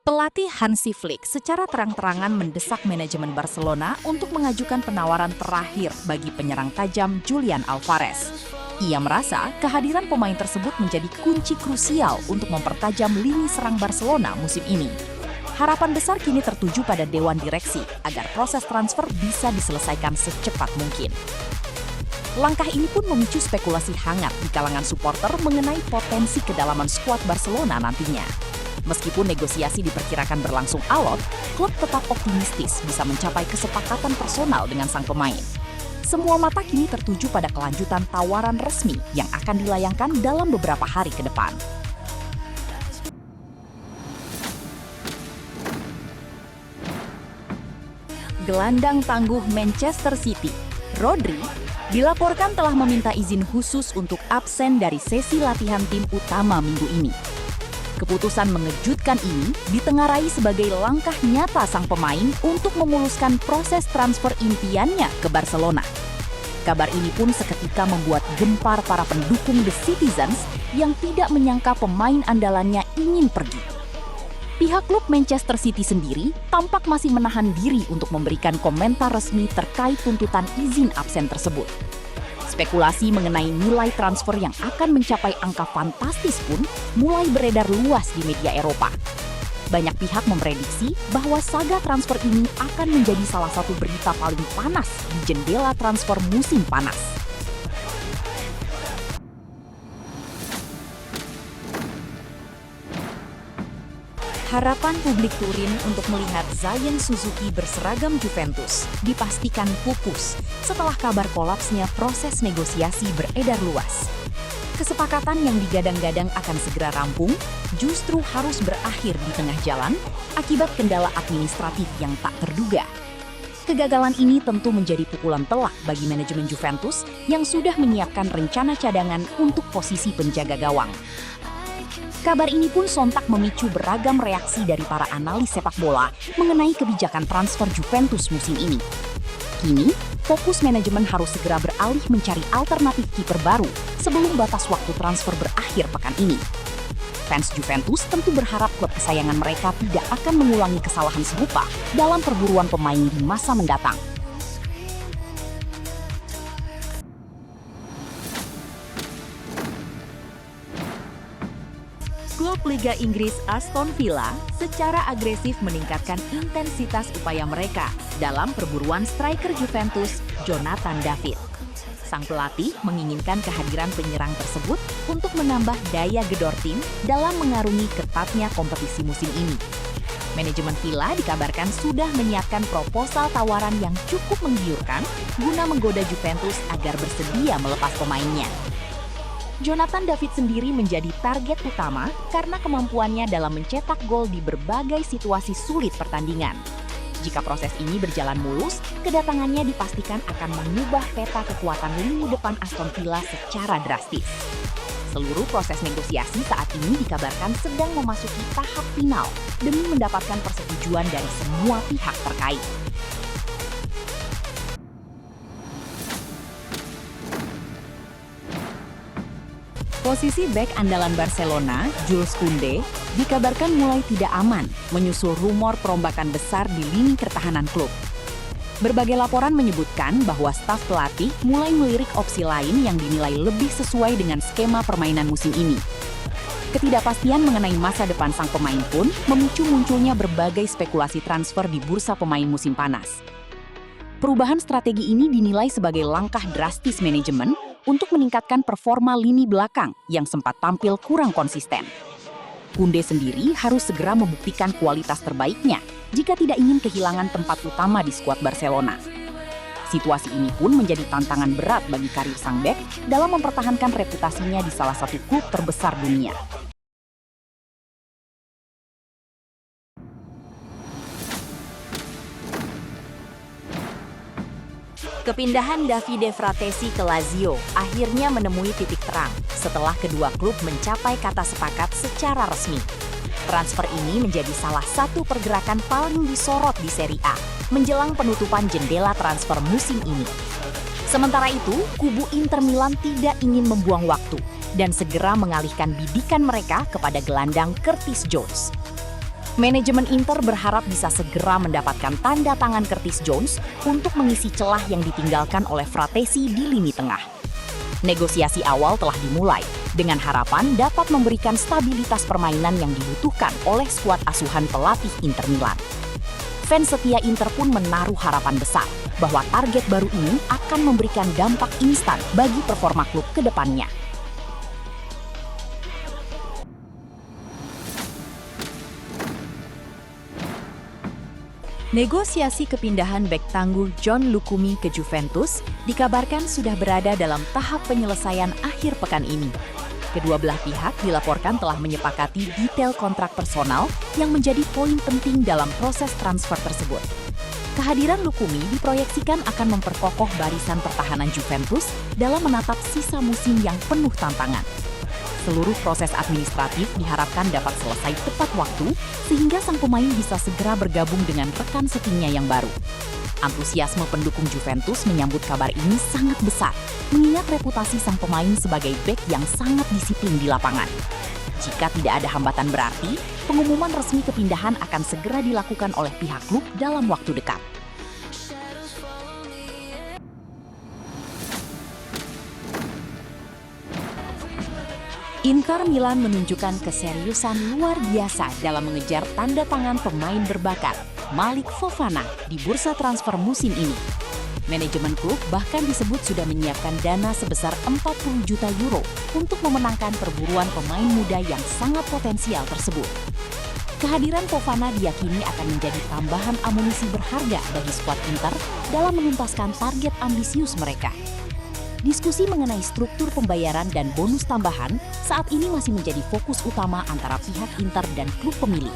Pelatih Hansi Flick secara terang-terangan mendesak manajemen Barcelona untuk mengajukan penawaran terakhir bagi penyerang tajam Julian Alvarez. Ia merasa kehadiran pemain tersebut menjadi kunci krusial untuk mempertajam lini serang Barcelona musim ini. Harapan besar kini tertuju pada Dewan Direksi agar proses transfer bisa diselesaikan secepat mungkin. Langkah ini pun memicu spekulasi hangat di kalangan supporter mengenai potensi kedalaman skuad Barcelona nantinya. Meskipun negosiasi diperkirakan berlangsung alot, klub tetap optimistis bisa mencapai kesepakatan personal dengan sang pemain. Semua mata kini tertuju pada kelanjutan tawaran resmi yang akan dilayangkan dalam beberapa hari ke depan. Gelandang tangguh Manchester City, Rodri, dilaporkan telah meminta izin khusus untuk absen dari sesi latihan tim utama minggu ini. Keputusan mengejutkan ini ditengarai sebagai langkah nyata sang pemain untuk memuluskan proses transfer impiannya ke Barcelona. Kabar ini pun seketika membuat gempar para pendukung The Citizens yang tidak menyangka pemain andalannya ingin pergi. Pihak klub Manchester City sendiri tampak masih menahan diri untuk memberikan komentar resmi terkait tuntutan izin absen tersebut. Spekulasi mengenai nilai transfer yang akan mencapai angka fantastis pun mulai beredar luas di media Eropa. Banyak pihak memprediksi bahwa saga transfer ini akan menjadi salah satu berita paling panas di jendela transfer musim panas. Harapan publik Turin untuk melihat Zion Suzuki berseragam Juventus dipastikan pupus setelah kabar kolapsnya proses negosiasi beredar luas. Kesepakatan yang digadang-gadang akan segera rampung justru harus berakhir di tengah jalan akibat kendala administratif yang tak terduga. Kegagalan ini tentu menjadi pukulan telak bagi manajemen Juventus yang sudah menyiapkan rencana cadangan untuk posisi penjaga gawang. Kabar ini pun sontak memicu beragam reaksi dari para analis sepak bola mengenai kebijakan transfer Juventus musim ini. Kini, fokus manajemen harus segera beralih mencari alternatif kiper baru sebelum batas waktu transfer berakhir pekan ini. Fans Juventus tentu berharap klub kesayangan mereka tidak akan mengulangi kesalahan serupa dalam perburuan pemain di masa mendatang. Klub Liga Inggris Aston Villa secara agresif meningkatkan intensitas upaya mereka dalam perburuan striker Juventus, Jonathan David. Sang pelatih menginginkan kehadiran penyerang tersebut untuk menambah daya gedor tim dalam mengarungi ketatnya kompetisi musim ini. Manajemen Villa dikabarkan sudah menyiapkan proposal tawaran yang cukup menggiurkan guna menggoda Juventus agar bersedia melepas pemainnya. Jonathan David sendiri menjadi target utama karena kemampuannya dalam mencetak gol di berbagai situasi sulit pertandingan. Jika proses ini berjalan mulus, kedatangannya dipastikan akan mengubah peta kekuatan lini depan Aston Villa secara drastis. Seluruh proses negosiasi saat ini dikabarkan sedang memasuki tahap final demi mendapatkan persetujuan dari semua pihak terkait. Posisi bek andalan Barcelona, Jules Koundé, dikabarkan mulai tidak aman menyusul rumor perombakan besar di lini pertahanan klub. Berbagai laporan menyebutkan bahwa staf pelatih mulai melirik opsi lain yang dinilai lebih sesuai dengan skema permainan musim ini. Ketidakpastian mengenai masa depan sang pemain pun memicu munculnya berbagai spekulasi transfer di bursa pemain musim panas. Perubahan strategi ini dinilai sebagai langkah drastis manajemen untuk meningkatkan performa lini belakang yang sempat tampil kurang konsisten. Koundé sendiri harus segera membuktikan kualitas terbaiknya jika tidak ingin kehilangan tempat utama di skuad Barcelona. Situasi ini pun menjadi tantangan berat bagi karir sang bek dalam mempertahankan reputasinya di salah satu klub terbesar dunia. Kepindahan Davide Fratesi ke Lazio akhirnya menemui titik terang setelah kedua klub mencapai kata sepakat secara resmi. Transfer ini menjadi salah satu pergerakan paling disorot di Serie A menjelang penutupan jendela transfer musim ini. Sementara itu, kubu Inter Milan tidak ingin membuang waktu dan segera mengalihkan bidikan mereka kepada gelandang Curtis Jones. Manajemen Inter berharap bisa segera mendapatkan tanda tangan Curtis Jones untuk mengisi celah yang ditinggalkan oleh Fratesi di lini tengah. Negosiasi awal telah dimulai, dengan harapan dapat memberikan stabilitas permainan yang dibutuhkan oleh skuad asuhan pelatih Inter Milan. Fans setia Inter pun menaruh harapan besar bahwa target baru ini akan memberikan dampak instan bagi performa klub ke depannya. Negosiasi kepindahan bek tangguh John Lucumi ke Juventus dikabarkan sudah berada dalam tahap penyelesaian akhir pekan ini. Kedua belah pihak dilaporkan telah menyepakati detail kontrak personal yang menjadi poin penting dalam proses transfer tersebut. Kehadiran Lucumi diproyeksikan akan memperkokoh barisan pertahanan Juventus dalam menatap sisa musim yang penuh tantangan. Seluruh proses administratif diharapkan dapat selesai tepat waktu sehingga sang pemain bisa segera bergabung dengan rekan setimnya yang baru. Antusiasme pendukung Juventus menyambut kabar ini sangat besar, mengingat reputasi sang pemain sebagai bek yang sangat disiplin di lapangan. Jika tidak ada hambatan berarti, pengumuman resmi kepindahan akan segera dilakukan oleh pihak klub dalam waktu dekat. Inter Milan menunjukkan keseriusan luar biasa dalam mengejar tanda tangan pemain berbakat Malik Fofana di bursa transfer musim ini. Manajemen klub bahkan disebut sudah menyiapkan dana sebesar 40 juta euro untuk memenangkan perburuan pemain muda yang sangat potensial tersebut. Kehadiran Fofana diyakini akan menjadi tambahan amunisi berharga bagi skuad Inter dalam menuntaskan target ambisius mereka. Diskusi mengenai struktur pembayaran dan bonus tambahan saat ini masih menjadi fokus utama antara pihak Inter dan klub pemilik.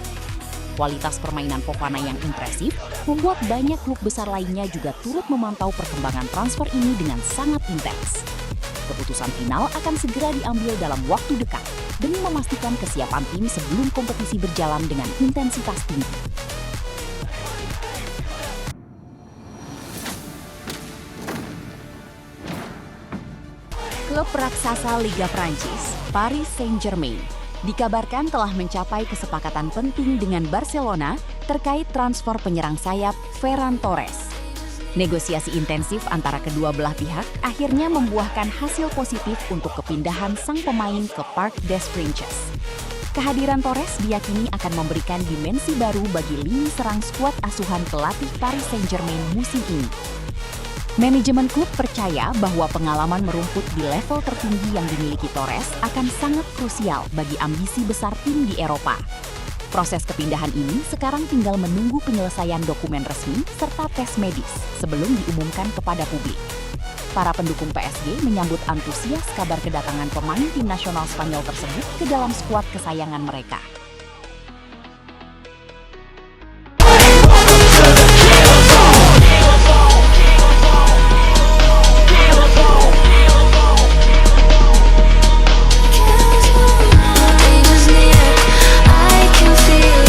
Kualitas permainan Fofana yang impresif membuat banyak klub besar lainnya juga turut memantau perkembangan transfer ini dengan sangat intens. Keputusan final akan segera diambil dalam waktu dekat demi memastikan kesiapan tim sebelum kompetisi berjalan dengan intensitas tinggi. Klub raksasa Liga Prancis, Paris Saint-Germain, dikabarkan telah mencapai kesepakatan penting dengan Barcelona terkait transfer penyerang sayap Ferran Torres. Negosiasi intensif antara kedua belah pihak akhirnya membuahkan hasil positif untuk kepindahan sang pemain ke Parc des Princes. Kehadiran Torres diyakini akan memberikan dimensi baru bagi lini serang skuad asuhan pelatih Paris Saint-Germain musim ini. Manajemen klub percaya bahwa pengalaman merumput di level tertinggi yang dimiliki Torres akan sangat krusial bagi ambisi besar tim di Eropa. Proses kepindahan ini sekarang tinggal menunggu penyelesaian dokumen resmi serta tes medis sebelum diumumkan kepada publik. Para pendukung PSG menyambut antusias kabar kedatangan pemain tim nasional Spanyol tersebut ke dalam skuad kesayangan mereka.